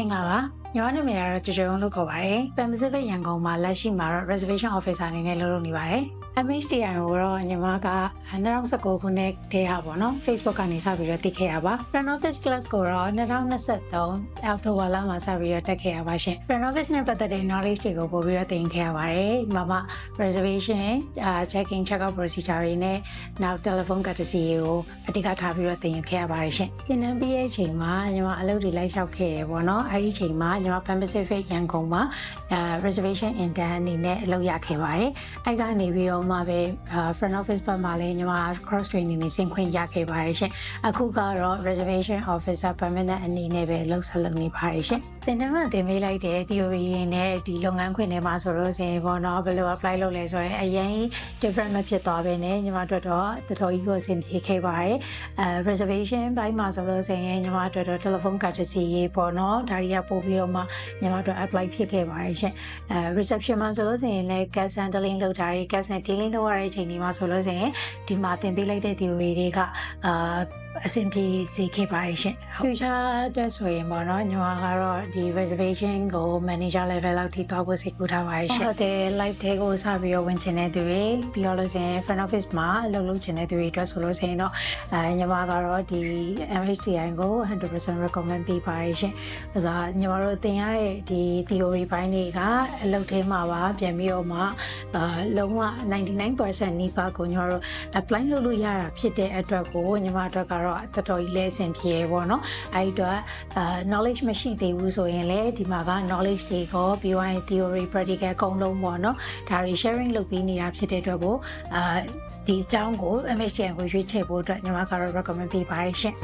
င်္ဂလာပါညီမနာမည်ကတော့ကြွကြုံလို့ခေါ်ပါတယ် Pan Pacific ရန်ကုန်မှာလက်ရှိမှာတော့ reservation officer အနေနဲ့လုပ်နေပါတယ် MHTI ကိုတော့ညီမက2019ခုနှစ်တည်းဟာပေါ့နော် Facebook ကနေစပြီးတော့တည်ခဲ့ရပါ Front Office Class ကိုတော့2023အောက်တိုဘာလမှာစပြီးတော့တက်ခဲ့ရပါရှင် Front Office နဲ့ပတ်သက်တဲ့ knowledge တွေကိုပို့ပြီးတော့သင်ခဲ့ရပါတယ်ဒီမှာ reservation check-in check-out procedure တွေနဲ့နောက် telephone courtesy ကိုအဓိကထားပြီးတော့သင်ခဲ့ရပါတယ်ရှင်သင်တန်းပြီးတဲ့အချိန်မှာညီမအလုပ်တွေလိုက်လျှောက်ခဲ့ရပေါ့နော်အဲဒီအချိန်မှာညီမ Pan Pacific ရန်ကုန်မှာreservation intern အနေနဲ့အလုပ်ရခဲ့ပါတယ်အဲကနေပြီးတော့မှပဲ front office ဘက်မှာလည်းညီမ cross training နဲ့ဆင်ခွင့်ရခဲ့ပါတယ်ရှင်အခုကတော့ reservation officer permanent အနေနဲ့ပဲလုပ်ဆက်လုပ်နေပါတယ်ရှင်သင်တန်းမှာသင်ပေးလိုက်တဲ့ theory နဲ့ဒီလုပ်ငန်းခွင်ထဲမှာဆိုလို့ရှိရင်ပေါ့နော်ဘယ်လို apply လုပ်လဲဆိုရင်အရင် different မဖြစ်သွားပဲနဲ့ညီမတို့တော့တော်တော်ကြီးကိုအဆင်ပြေခဲ့ပါတယ်reservation ဘိုင်းမှာဆိုလို့ရှိရင်ညီမတို့တော့ telephone courtesy ရေးပေါ့နော်ဒါတွေကပို့ပြီးတော့မှညီမတို့ apply ဖြစ်ခဲ့ပါတယ်ရှင်reception မှာဆိုလို့ရှိရင်လည်း cash handling လုပ်တာတွေ cash နဲ့ dealing လုပ်ရတဲ့အချိန်ဒီမှာဆိုလို့ရှိရင်ဒီမှာသင်ပေးလိုက်တဲ့ theory တွေကအဆင်ပြေစေခဲ့ပါတယ်ရှင် future အတွက်ဆိုရင်ပေါ့နော်ညီမကတော့ဒီ reservation ကို manager level လောက်ထိသွားဖို့စိတ်ကူးထားပါတယ်ရှင်ဟုတ်တယ် live ထဲကိုစပြီးတော့ဝင်ချင်တဲ့သူတွေပြီးတော့လို့ရှိရင် front office မှာအလုပ်လုပ်ချင်တဲ့သူတွေအတွက်ဆိုလို့ရှိရင်တော့ညီမကတော့ဒီ MHTI ကို 100% recommend ပေးပါတယ်ရှင်အဲဒါညီမတို့သင်ရတဲ့ဒီ theory ဘိုင်းတွေကအလုပ်ထဲမှာပါပြန်ပြီးတော့မှလုံးဝ 99% နီးပါးကိုညီမတို့ apply လုပ်လို့ရတာဖြစ်တဲ့အတွက်ကိုညီမတို့ကတော့တော်တော်ကြီးလဲအဆင်ပြေပေါ့နော်အဲဒီတော့knowledge မရှိသေးဘူးဆိုရင်လည်းဒီမှာက knowledge တွေကိုပြီးသွားရင် theory practical အကုန်လုံးပေါ့နော်ဒါတွေ sharing လုပ်ပေးနေတာဖြစ်တဲ့အတွက်ကိုဒီအကြောင်းကို MHTI ကိုရွေးချယ်ဖို့အတွက်ညီမကတော့ recommend ပေးပါတယ်ရှင်